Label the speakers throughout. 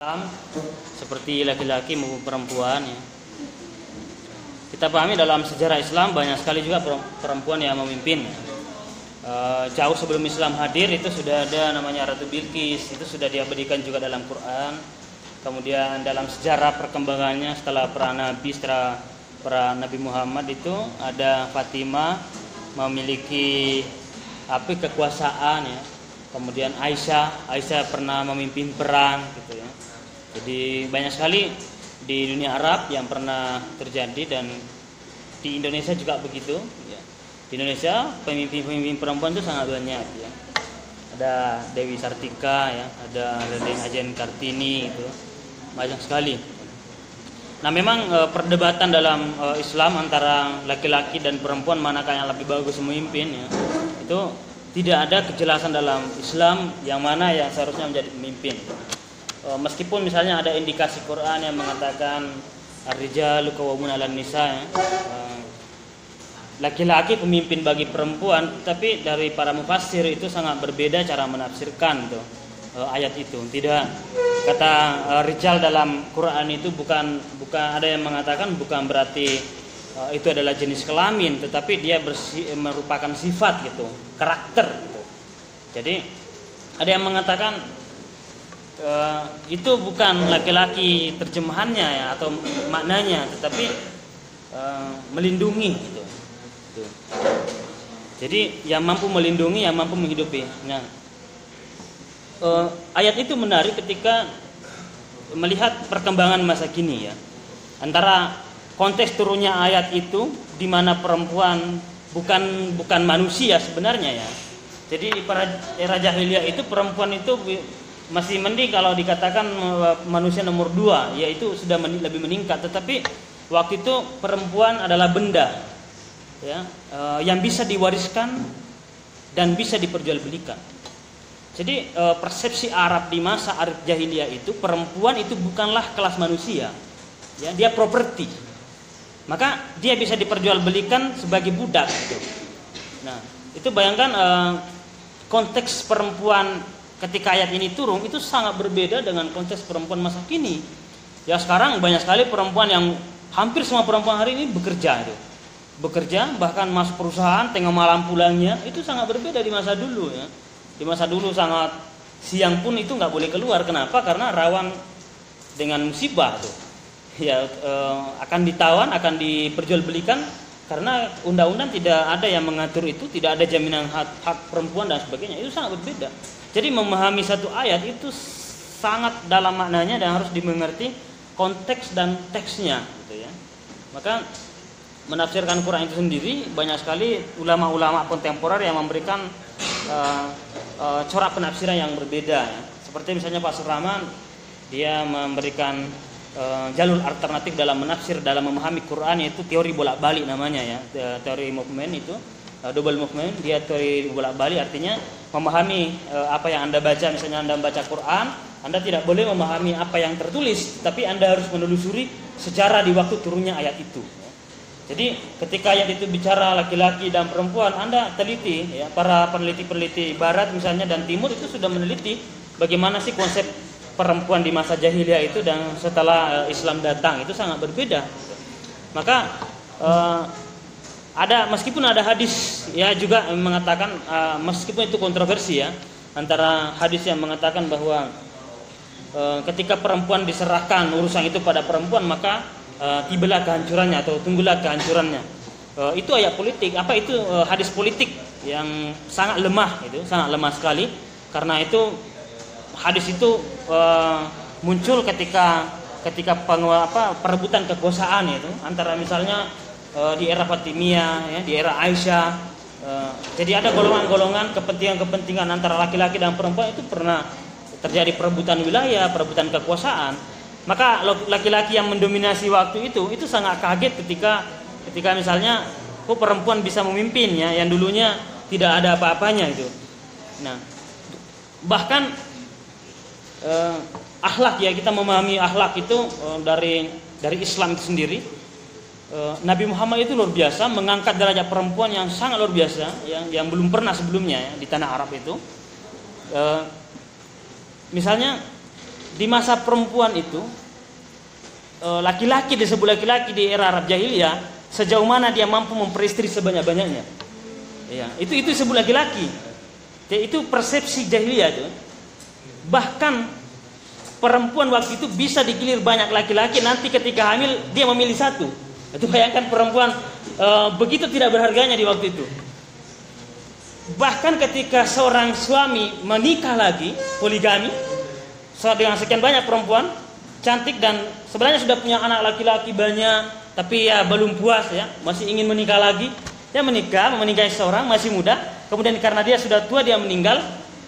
Speaker 1: Islam seperti laki-laki maupun perempuan ya. Kita pahami dalam sejarah Islam banyak sekali juga perempuan yang memimpin ya. Jauh sebelum Islam hadir itu sudah ada namanya Ratu Bilqis, itu sudah diabadikan juga dalam Quran. Kemudian dalam sejarah perkembangannya setelah para Nabi Muhammad itu ada Fatimah memiliki kekuasaan ya. Kemudian Aisyah pernah memimpin perang gitu ya. Jadi banyak sekali di dunia Arab yang pernah terjadi dan di Indonesia juga begitu ya. Di Indonesia pemimpin perempuan itu sangat banyak ya. Ada Dewi Sartika ya, ada Raden Ajeng Kartini itu. Banyak sekali. Nah, memang perdebatan dalam Islam antara laki-laki dan perempuan manakah yang lebih bagus memimpin ya. Itu tidak ada kejelasan dalam Islam yang mana yang seharusnya menjadi pemimpin. Meskipun misalnya ada indikasi Quran yang mengatakan ar-rijalu qawwamuna 'alan nisa ya. Laki-laki pemimpin bagi perempuan, tapi dari para mufassir itu sangat berbeda cara menafsirkan tuh ayat itu. Tidak kata rijal dalam Quran itu bukan ada yang mengatakan bukan berarti itu adalah jenis kelamin, tetapi dia merupakan sifat gitu, karakter gitu. Jadi ada yang mengatakan itu bukan laki-laki terjemahannya ya atau maknanya, tetapi melindungi gitu. Jadi yang mampu melindungi, yang mampu menghidupi. Nah, ayat itu menarik ketika melihat perkembangan masa kini ya. Antara konteks turunnya ayat itu di mana perempuan bukan manusia sebenarnya ya. Jadi pada era jahiliyah itu perempuan itu masih mending kalau dikatakan manusia nomor 2, yaitu sudah lebih meningkat. Tetapi waktu itu perempuan adalah benda ya, yang bisa diwariskan dan bisa diperjualbelikan. Jadi persepsi Arab di masa Arab jahiliyah itu perempuan itu bukanlah kelas manusia ya, dia properti. Maka dia bisa diperjualbelikan sebagai budak gitu. Nah, itu bayangkan konteks perempuan ketika ayat ini turun itu sangat berbeda dengan konteks perempuan masa kini. Ya sekarang banyak sekali perempuan yang hampir semua perempuan hari ini bekerja itu. Bekerja bahkan masuk perusahaan tengah malam pulangnya, itu sangat berbeda di masa dulu ya. Di masa dulu sangat siang pun itu nggak boleh keluar. Kenapa? Karena rawan dengan musibah tuh. Ya akan ditawan, akan diperjualbelikan karena undang-undang tidak ada yang mengatur itu, tidak ada jaminan hak perempuan dan sebagainya. Itu sangat berbeda. Jadi memahami satu ayat itu sangat dalam maknanya dan harus dimengerti konteks dan teksnya gitu ya. Maka menafsirkan Quran itu sendiri banyak sekali ulama-ulama kontemporer yang memberikan corak penafsiran yang berbeda ya. Seperti misalnya Pak Surahman, dia memberikan jalur alternatif dalam menafsir, dalam memahami Quran, yaitu teori bolak-balik namanya ya. Teori movement itu double movement, dia teori bolak-balik, artinya memahami apa yang Anda baca. Misalnya Anda membaca Quran, Anda tidak boleh memahami apa yang tertulis, tapi Anda harus menelusuri sejarah di waktu turunnya ayat itu. Jadi ketika ayat itu bicara laki-laki dan perempuan, Anda teliti ya, para peneliti-peneliti barat misalnya dan timur itu sudah meneliti bagaimana sih konsep perempuan di masa jahiliyah itu dan setelah Islam datang, itu sangat berbeda. Maka meskipun ada hadis ya juga mengatakan, meskipun itu kontroversi ya, antara hadis yang mengatakan bahwa ketika perempuan diserahkan urusan itu pada perempuan, maka tibalah kehancurannya atau tunggulah kehancurannya. Itu ayat politik, itu hadis politik yang sangat lemah, itu sangat lemah sekali. Karena itu hadis itu muncul ketika perebutan kekuasaan itu antara misalnya di era Fatimiyah ya, di era Aisyah. Jadi ada golongan-golongan kepentingan antara laki-laki dan perempuan, itu pernah terjadi perebutan wilayah, perebutan kekuasaan. Maka laki-laki yang mendominasi waktu itu sangat kaget ketika misalnya kok perempuan bisa memimpin ya, yang dulunya tidak ada apa-apanya itu. Nah, bahkan akhlak ya, kita memahami akhlak itu dari Islam itu sendiri. Nabi Muhammad itu luar biasa mengangkat derajat perempuan yang sangat luar biasa yang belum pernah sebelumnya ya, di tanah Arab itu. Misalnya di masa perempuan itu, laki-laki disebut laki-laki di era Arab Jahiliyah, sejauh mana dia mampu memperistri sebanyak-banyaknya. Ya, itu disebut laki-laki. Itu persepsi jahiliyah itu. Bahkan perempuan waktu itu bisa digilir banyak laki-laki, nanti ketika hamil dia memilih satu. Itu bayangkan perempuan begitu tidak berharganya di waktu itu. Bahkan ketika seorang suami menikah lagi, poligami, dengan sekian banyak perempuan cantik dan sebenarnya sudah punya anak laki-laki banyak, tapi ya belum puas ya, masih ingin menikah lagi. Dia menikahi seorang masih muda, kemudian karena dia sudah tua dia meninggal,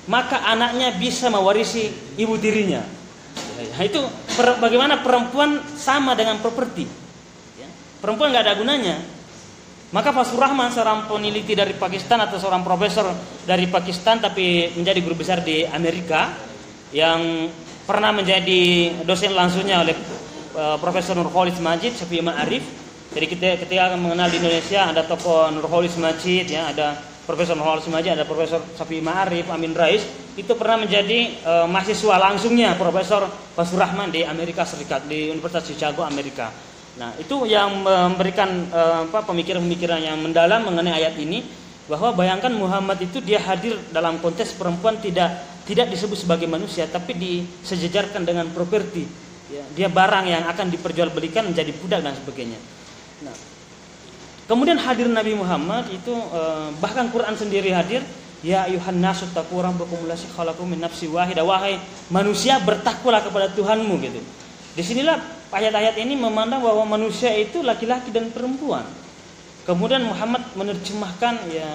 Speaker 1: maka anaknya bisa mewarisi ibu tirinya. Ya, itu bagaimana perempuan sama dengan properti. Ya, perempuan nggak ada gunanya. Maka Fasur Rahman, seorang peneliti dari Pakistan atau seorang profesor dari Pakistan tapi menjadi guru besar di Amerika, yang pernah menjadi dosen langsungnya oleh Profesor Nurholis Majid, Syafi'i Ma'arif. Jadi ketika mengenal di Indonesia ada tokoh Nurholis Majid, ya, ada Profesor Nurholis Majid, ada Profesor Syafi'i Ma'arif, Amin Rais, itu pernah menjadi mahasiswa langsungnya Profesor Fasur Rahman di Amerika Serikat, di Universitas Chicago, Amerika. Nah, itu yang memberikan pemikiran-pemikiran yang mendalam mengenai ayat ini, bahwa bayangkan Muhammad itu dia hadir dalam konteks perempuan tidak disebut sebagai manusia, tapi disejajarkan dengan properti. Ya, dia barang yang akan diperjualbelikan menjadi budak dan sebagainya. Nah, kemudian hadir Nabi Muhammad itu bahkan Quran sendiri hadir, ya ayuhan nasu taqu rabbakum allazi khalaqakum min nafsin wahidah, wahai manusia bertakwalah kepada Tuhanmu gitu. Disinilah ayat-ayat ini memandang bahwa manusia itu laki-laki dan perempuan. Kemudian Muhammad menerjemahkan ya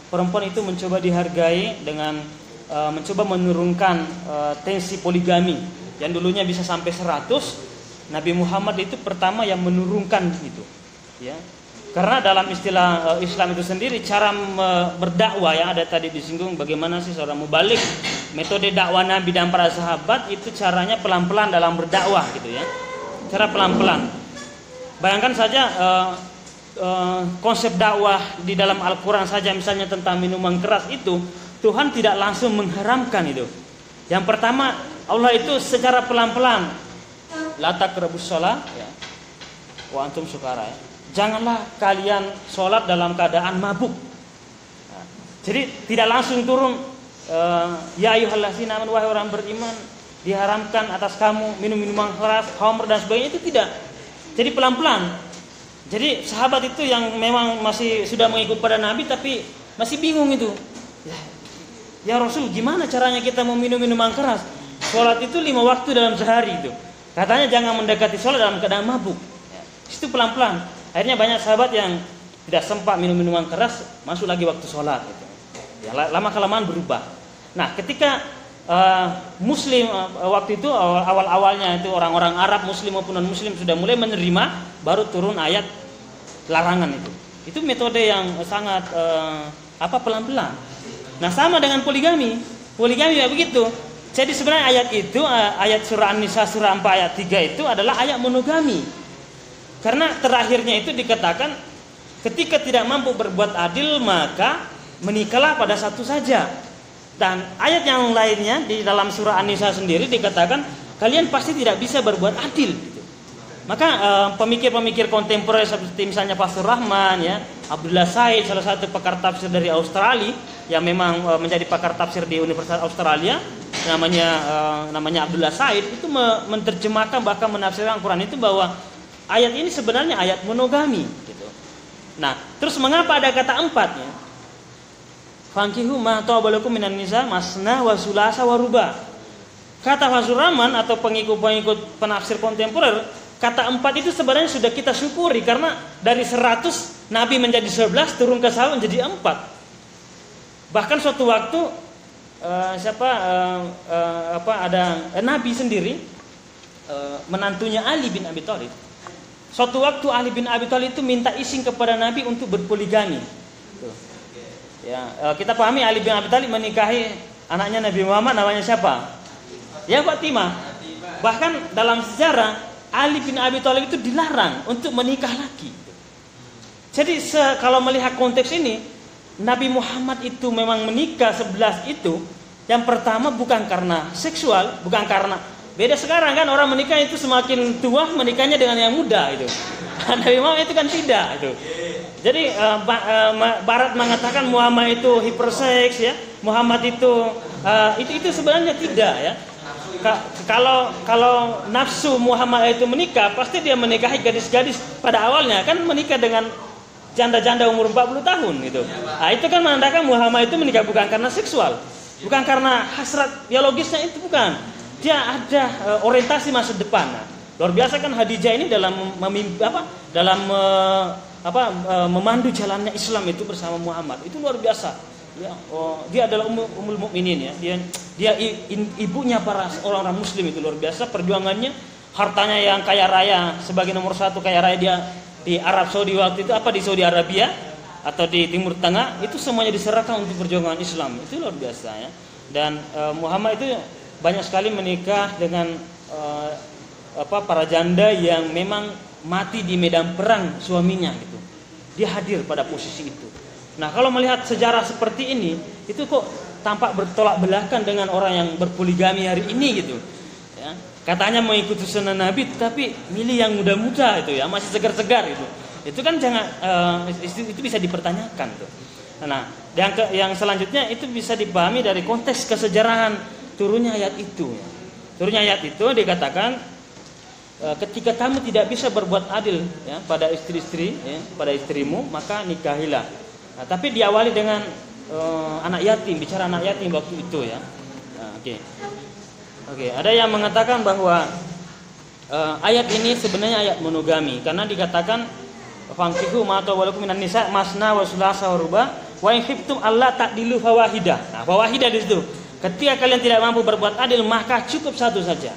Speaker 1: perempuan itu mencoba dihargai dengan mencoba menurunkan tensi poligami yang dulunya bisa sampai 100. Nabi Muhammad itu pertama yang menurunkan itu, ya. Karena dalam istilah Islam itu sendiri cara berdakwah yang ada tadi disinggung, bagaimana sih seorang mubalik, metode dakwah Nabi dan para sahabat itu caranya pelan-pelan dalam berdakwah gitu ya. Cara pelan-pelan. Bayangkan saja konsep dakwah di dalam Al-Quran saja, misalnya tentang minuman keras itu, Tuhan tidak langsung mengharamkan itu. Yang pertama, Allah itu secara pelan-pelan, la taqrabus shalah ya, wa antum sukara ya. Janganlah kalian sholat dalam keadaan mabuk. Nah, jadi tidak langsung turun ya ayyuhallazina amanu, wahai orang beriman, diharamkan atas kamu minum minuman keras, khamr dan sebagainya, itu tidak. Jadi pelan-pelan. Jadi sahabat itu yang memang masih sudah mengikut pada Nabi tapi masih bingung itu. Ya Rasul, gimana caranya kita mau minum minuman keras? Sholat itu 5 waktu dalam sehari itu. Katanya jangan mendekati sholat dalam keadaan mabuk. Ya, itu pelan-pelan. Akhirnya banyak sahabat yang tidak sempat minum minuman keras, masuk lagi waktu sholat. Gitu. Ya, lama kelamaan berubah. Nah, ketika Muslim waktu itu awal-awalnya itu orang-orang Arab Muslim maupun non Muslim sudah mulai menerima, baru turun ayat larangan itu. Itu metode yang sangat pelan-pelan. Nah, sama dengan poligami. Poligami ya begitu. Jadi sebenarnya ayat itu, ayat surah An-Nisa surah 4 ayat 3 itu adalah ayat monogami. Karena terakhirnya itu dikatakan ketika tidak mampu berbuat adil maka menikahlah pada satu saja. Dan ayat yang lainnya di dalam surah An-Nisa sendiri dikatakan kalian pasti tidak bisa berbuat adil. Maka pemikir-pemikir kontemporer seperti misalnya Fasur Rahman, ya, Abdullah Said, salah satu pakar tafsir dari Australia yang memang menjadi pakar tafsir di Universitas Australia, namanya Abdullah Said, itu menerjemahkan bahkan menafsirkan Quran itu bahwa ayat ini sebenarnya ayat monogami gitu. Nah, terus mengapa ada kata 4 ya? Fankihu ma ta'abalakum minan nisa masna wa sulasa wa ruba. Kata Fasur Rahman atau pengikut penafsir kontemporer, kata 4 itu sebenarnya sudah kita syukuri karena dari 100 Nabi menjadi 11 turun ke sahabat menjadi 4. Bahkan suatu waktu ada Nabi sendiri, menantunya Ali bin Abi Thalib. Suatu waktu Ali bin Abi Thalib itu minta izin kepada Nabi untuk berpoligami. Ya, kita pahami Ali bin Abi Thalib menikahi anaknya Nabi Muhammad, namanya siapa? Ya, Fatimah. Bahkan dalam sejarah Ali bin Abi Thalib itu dilarang untuk menikah lagi. Jadi kalau melihat konteks ini, Nabi Muhammad itu memang menikah 11 itu, yang pertama bukan karena seksual, bukan karena Beda sekarang kan, orang menikah itu semakin tua menikahnya dengan yang muda itu. Nabi Muhammad itu kan tidak itu. Jadi Barat mengatakan Muhammad itu hiperseks ya. Muhammad itu sebenarnya tidak ya. Kalau nafsu Muhammad itu menikah, pasti dia menikahi gadis-gadis pada awalnya kan menikah dengan janda-janda umur 40 tahun gitu. Nah, itu kan menandakan Muhammad itu menikah bukan karena seksual, bukan karena hasrat biologisnya, itu bukan. Dia ada orientasi masa depan. Nah, luar biasa kan Khadijah ini dalam memandu jalannya Islam itu bersama Muhammad. Itu luar biasa. Ya, dia adalah ummul mukminin ya. Dia ibunya para orang-orang muslim, itu luar biasa perjuangannya. Hartanya yang kaya raya, sebagai nomor 1 kaya raya dia di Arab Saudi waktu itu, di Saudi Arabia atau di Timur Tengah, itu semuanya diserahkan untuk perjuangan Islam. Itu luar biasa ya. Dan Muhammad itu banyak sekali menikah dengan para janda yang memang mati di medan perang suaminya gitu. Dia hadir pada posisi itu. Nah, kalau melihat sejarah seperti ini, itu kok tampak bertolak belakang dengan orang yang berpoligami hari ini gitu. Ya. Katanya mengikuti sunnah Nabi, tapi milih yang muda-muda itu ya, masih segar-segar itu. Itu kan itu bisa dipertanyakan tuh. Nah, yang selanjutnya itu bisa dipahami dari konteks kesejarahan turunnya ayat itu. Turunnya ayat itu dikatakan ketika kamu tidak bisa berbuat adil ya pada istri-istri ya, pada istrimu, maka nikahilah. Nah, tapi diawali dengan anak yatim, bicara anak yatim waktu itu ya. Nah, Oke, ada yang mengatakan bahwa ayat ini sebenarnya ayat monogami karena dikatakan fankihu ma tawalakum minan nisa masna wa sulasa wa ruba wa in khiftum alla ta'dilu fawahidah. Nah, fawahidah di situ. Ketika kalian tidak mampu berbuat adil, maka cukup satu saja.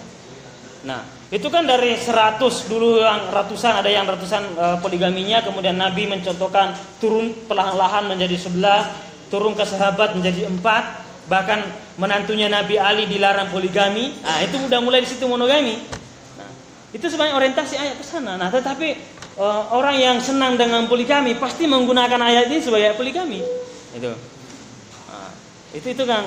Speaker 1: Nah, itu kan dari 100 dulu yang ratusan, ada yang ratusan poligaminya, kemudian Nabi mencontohkan turun perlahan-lahan menjadi 11, turun ke sahabat menjadi 4, bahkan menantunya Nabi Ali dilarang poligami. Nah, itu udah mulai di situ monogami. Nah, itu sebenarnya orientasi ayat ke sana. Nah, tetapi orang yang senang dengan poligami pasti menggunakan ayat ini sebagai poligami. Itu. Nah, itu kan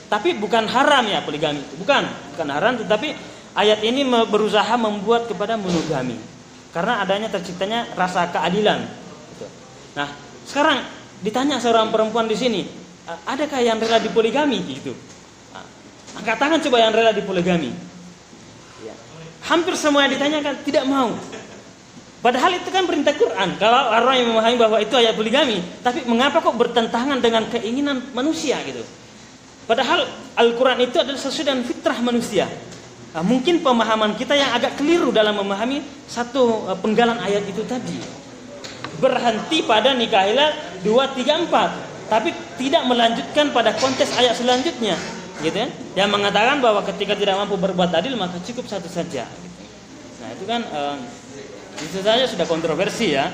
Speaker 1: tapi bukan haram ya poligami. Bukan haram, tetapi ayat ini berusaha membuat kepada monogami karena adanya terciptanya rasa keadilan. Nah, sekarang ditanya seorang perempuan di sini, adakah yang rela dipoligami gitu? Nah, angkat tangan coba yang rela dipoligami. Ya. Hampir semua yang ditanyakan tidak mau. Padahal itu kan perintah Quran. Kalau orang yang memahami bahwa itu ayat poligami, tapi mengapa kok bertentangan dengan keinginan manusia gitu? Padahal Al-Quran itu adalah sesuai dengan fitrah manusia. Nah, mungkin pemahaman kita yang agak keliru dalam memahami satu penggalan ayat itu tadi. Berhenti pada nikahilah 2, 3, 4, tapi tidak melanjutkan pada konteks ayat selanjutnya, gitu ya. Yang mengatakan bahwa ketika tidak mampu berbuat adil maka cukup satu saja. Gitu. Nah, itu kan itu saja sudah kontroversi ya.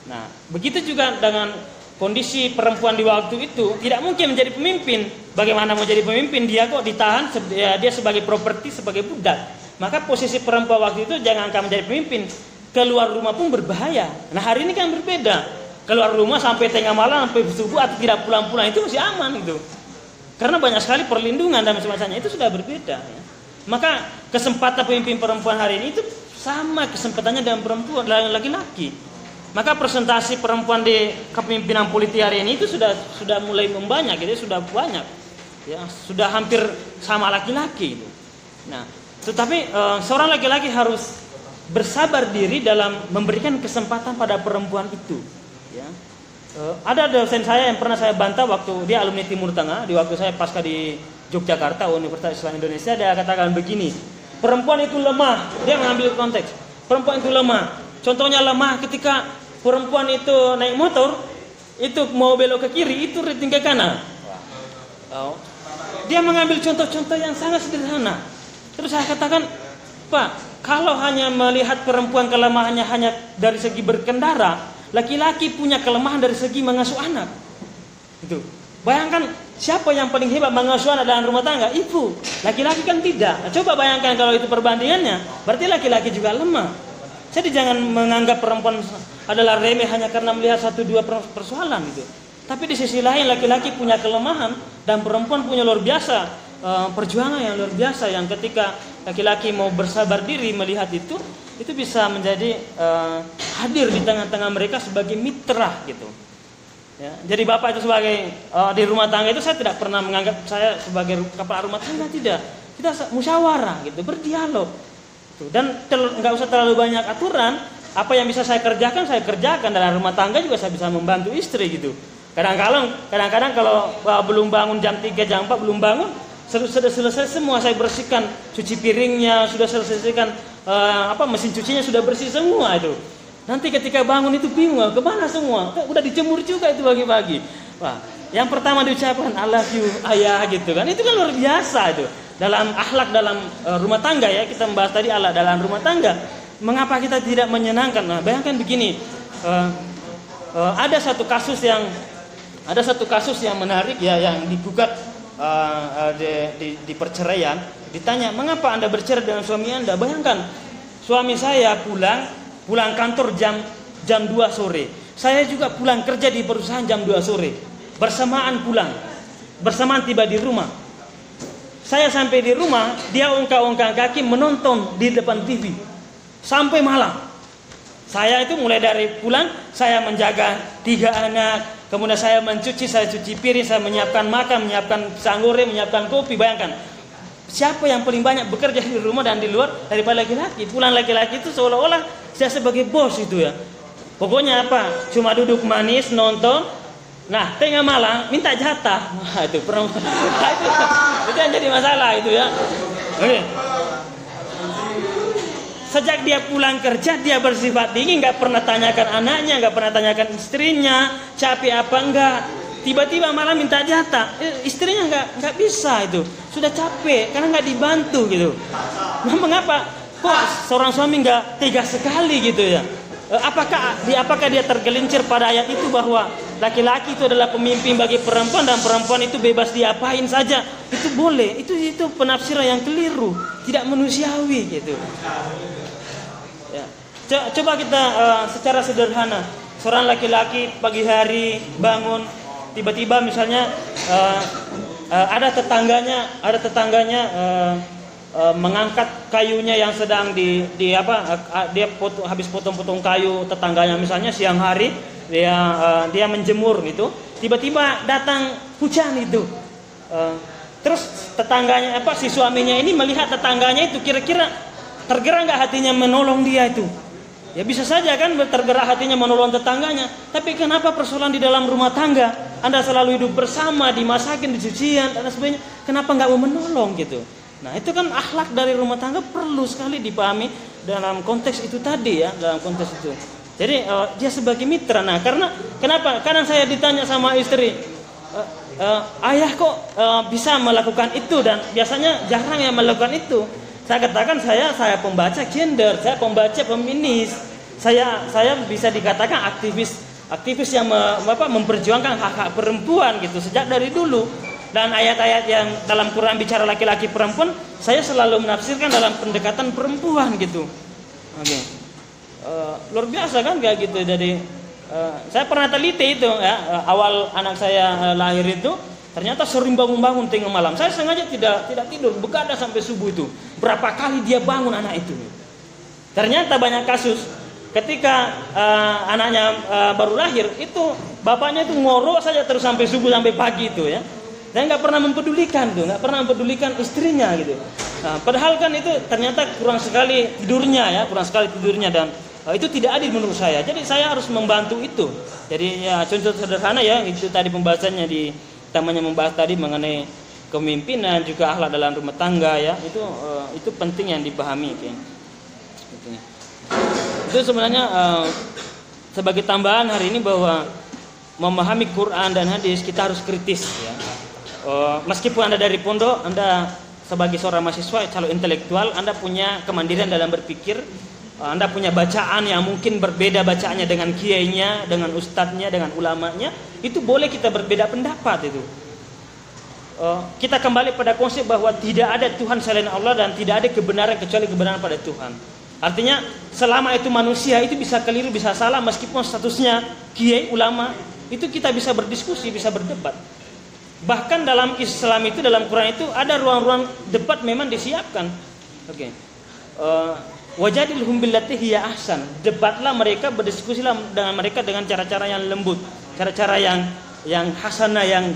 Speaker 1: Nah, begitu juga dengan kondisi perempuan di waktu itu, tidak mungkin menjadi pemimpin. Bagaimana mau jadi pemimpin? Dia kok ditahan, dia sebagai properti, sebagai budak. Maka posisi perempuan waktu itu jangan akan menjadi pemimpin. Keluar rumah pun berbahaya. Nah, hari ini kan berbeda. Keluar rumah sampai tengah malam, sampai subuh atau tidak pulang-pulang itu masih aman itu. Karena banyak sekali perlindungan dan semacamnya, itu sudah berbeda ya. Maka kesempatan pemimpin perempuan hari ini itu sama kesempatannya dengan perempuan laki-laki. Maka presentasi perempuan di kepemimpinan politik hari ini itu sudah mulai membanyak, gitu, sudah banyak, ya, sudah hampir sama laki-laki. Nah, tetapi seorang laki-laki harus bersabar diri dalam memberikan kesempatan pada perempuan itu. Ya. Ada dosen saya yang pernah saya bantah waktu dia alumni Timur Tengah, di waktu saya pasca di Yogyakarta Universitas Islam Indonesia, dia katakan begini, perempuan itu lemah. Dia mengambil konteks, perempuan itu lemah. Contohnya lemah ketika perempuan itu naik motor, itu mau belok ke kiri, itu rating ke kanan. Dia mengambil contoh-contoh yang sangat sederhana. Terus saya katakan, Pak, kalau hanya melihat perempuan kelemahannya hanya dari segi berkendara, laki-laki punya kelemahan dari segi mengasuh anak. Itu. Bayangkan siapa yang paling hebat mengasuh anak dalam rumah tangga? Ibu. Laki-laki kan tidak. Coba bayangkan kalau itu perbandingannya, berarti laki-laki juga lemah. Jadi jangan menganggap perempuan adalah remeh hanya karena melihat 1-2 persoalan gitu. Tapi di sisi lain laki-laki punya kelemahan dan perempuan punya luar biasa perjuangan yang luar biasa, yang ketika laki-laki mau bersabar diri melihat itu bisa menjadi hadir di tengah-tengah mereka sebagai mitra gitu. Ya, jadi bapak itu sebagai di rumah tangga itu saya tidak pernah menganggap saya sebagai kepala rumah tangga, tidak. Kita musyawarah gitu, berdialog. Tuh. Dan nggak usah terlalu banyak aturan. Apa yang bisa saya kerjakan dalam rumah tangga juga saya bisa membantu istri gitu. Kadang-kadang kalau belum bangun jam 3 jam 4 belum bangun, sudah selesai semua, saya bersihkan cuci piringnya, sudah selesaikan mesin cucinya sudah bersih semua itu. Nanti ketika bangun itu bingung, kemana semua? Udah dijemur juga itu pagi-pagi. Wah, yang pertama diucapkan I love you ayah gitu kan. Itu kan luar biasa itu. Dalam akhlak dalam rumah tangga ya, kita membahas tadi akhlak dalam rumah tangga. Mengapa kita tidak menyenangkan? Nah, bayangkan begini. Ada satu kasus yang menarik ya, yang digugat di perceraian. Ditanya, "Mengapa Anda bercerai dengan suami Anda?" Bayangkan, suami saya pulang kantor jam 2 sore. Saya juga pulang kerja di perusahaan jam 2 sore. Bersamaan tiba di rumah. Saya sampai di rumah, dia ongkang-ongkang kaki menonton di depan TV sampai malam. Saya itu mulai dari pulang, saya menjaga 3 anak, kemudian saya cuci piring, saya menyiapkan makan, menyiapkan pisang goreng, menyiapkan kopi. Bayangkan, siapa yang paling banyak bekerja di rumah dan di luar daripada laki-laki? Pulang laki-laki itu seolah-olah saya sebagai bos itu ya. Pokoknya apa? Cuma duduk manis, nonton. Nah, tengah malam minta jatah. Wah, itu perempuan. Itu yang jadi masalah itu ya. Oke. Sejak dia pulang kerja, dia bersifat dingin, nggak pernah tanyakan anaknya, nggak pernah tanyakan istrinya, capek apa enggak. Tiba-tiba malam minta jatah, istrinya nggak bisa itu, sudah capek karena nggak dibantu gitu. Nah, mengapa? Kok seorang suami nggak tega sekali gitu ya? Apakah dia tergelincir pada ayat itu bahwa laki-laki itu adalah pemimpin bagi perempuan dan perempuan itu bebas diapain saja? Itu boleh, itu penafsiran yang keliru, tidak manusiawi gitu. Ya. Coba kita secara sederhana, seorang laki-laki pagi hari bangun, tiba-tiba misalnya ada tetangganya mengangkat kayunya yang sedang dia habis potong-potong kayu tetangganya, misalnya siang hari dia menjemur gitu, tiba-tiba datang hujan itu, terus tetangganya si suaminya ini melihat tetangganya itu, kira-kira tergerak nggak hatinya menolong dia itu? Ya bisa saja kan tergerak hatinya menolong tetangganya. Tapi kenapa persoalan di dalam rumah tangga, Anda selalu hidup bersama, dimasakin, dicucian dan sebagainya, kenapa nggak mau menolong gitu? Nah, itu kan akhlak dari rumah tangga perlu sekali dipahami dalam konteks itu tadi ya, dalam konteks itu. Jadi dia sebagai mitra. Nah, kenapa? Kadang saya ditanya sama istri, ayah kok bisa melakukan itu, dan biasanya jarang yang melakukan itu. Saya katakan saya pembaca gender, saya pembaca feminis, saya bisa dikatakan aktivis yang memperjuangkan hak-hak perempuan gitu sejak dari dulu. Dan ayat-ayat yang dalam Quran bicara laki-laki perempuan, saya selalu menafsirkan dalam pendekatan perempuan gitu. Oke. Luar biasa kan kayak gitu. Jadi saya pernah teliti itu ya, awal anak saya lahir itu ternyata sering bangun-bangun tengah malam. Saya sengaja tidak tidur, begadang sampai subuh itu. Berapa kali dia bangun anak itu. Ternyata banyak kasus ketika anaknya baru lahir itu bapaknya itu ngorok saja terus sampai subuh sampai pagi itu ya. Dan nggak pernah mempedulikan istrinya gitu. Nah, padahal kan itu ternyata kurang sekali tidurnya dan itu tidak adil menurut saya. Jadi saya harus membantu itu. Jadi ya contoh sederhana ya, itu tadi pembahasannya di tamanya membahas tadi mengenai kepemimpinan juga akhlak dalam rumah tangga ya. Itu penting yang dipahami kayaknya. Itu sebenarnya sebagai tambahan hari ini bahwa memahami Quran dan hadis kita harus kritis ya. Meskipun Anda dari pondok, Anda sebagai seorang mahasiswa calon intelektual, Anda punya kemandirian dalam berpikir, Anda punya bacaan yang mungkin berbeda bacaannya dengan kiainya, dengan ustadznya, dengan ulamanya, itu boleh kita berbeda pendapat itu. Kita kembali pada konsep bahwa tidak ada Tuhan selain Allah dan tidak ada kebenaran kecuali kebenaran pada Tuhan. Artinya selama itu manusia itu bisa keliru, bisa salah, meskipun statusnya kiai, ulama, itu kita bisa berdiskusi, bisa berdebat. Bahkan dalam Islam itu, dalam Quran itu ada ruang-ruang debat memang disiapkan. Oke. Wajadilhum billati hiya ahsan. Debatlah mereka, berdiskusilah dengan mereka dengan cara-cara yang lembut, cara-cara yang hasanah, yang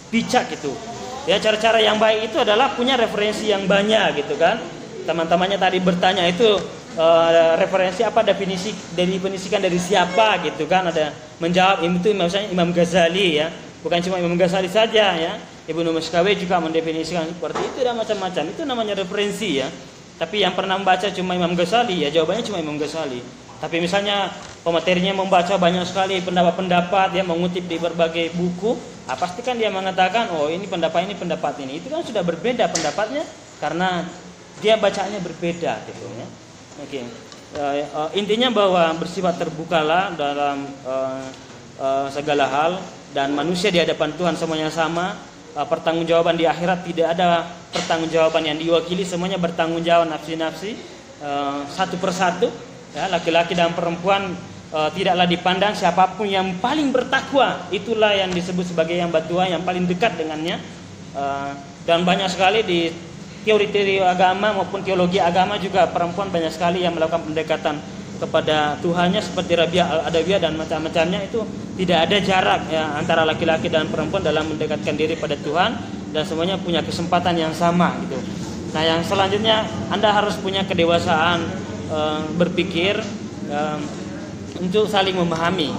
Speaker 1: bijak gitu. Ya, cara-cara yang baik itu adalah punya referensi yang banyak gitu kan. Teman-temannya tadi bertanya itu referensi apa, definisikan dari siapa gitu kan, ada menjawab itu misalnya Imam Ghazali ya, bukan cuma Imam Ghazali saja ya, Ibnu Miskawih juga mendefinisikan seperti itu dan macam-macam, itu namanya referensi ya. Tapi yang pernah membaca cuma Imam Ghazali ya, jawabannya cuma Imam Ghazali. Tapi misalnya pematerinya membaca banyak sekali pendapat-pendapat, dia mengutip di berbagai buku, pastikan dia mengatakan oh ini pendapat ini, itu kan sudah berbeda pendapatnya karena dia bacaannya berbeda gitu ya. Oke. Intinya bahwa bersifat terbukalah dalam segala hal, dan manusia di hadapan Tuhan semuanya sama. Pertanggungjawaban di akhirat tidak ada pertanggungjawaban yang diwakili, semuanya bertanggung jawab nafsi-nafsi satu persatu. Ya, laki-laki dan perempuan tidaklah dipandang, siapapun yang paling bertakwa itulah yang disebut sebagai yang batua, yang paling dekat dengannya. Dan banyak sekali di teori-teori agama maupun teologi agama juga perempuan banyak sekali yang melakukan pendekatan kepada Tuhannya seperti Rabi'ah al-Adawiyah dan macam-macamnya. Itu tidak ada jarak ya antara laki-laki dan perempuan dalam mendekatkan diri pada Tuhan, dan semuanya punya kesempatan yang sama gitu. Nah, yang selanjutnya Anda harus punya kedewasaan berpikir untuk saling memahami.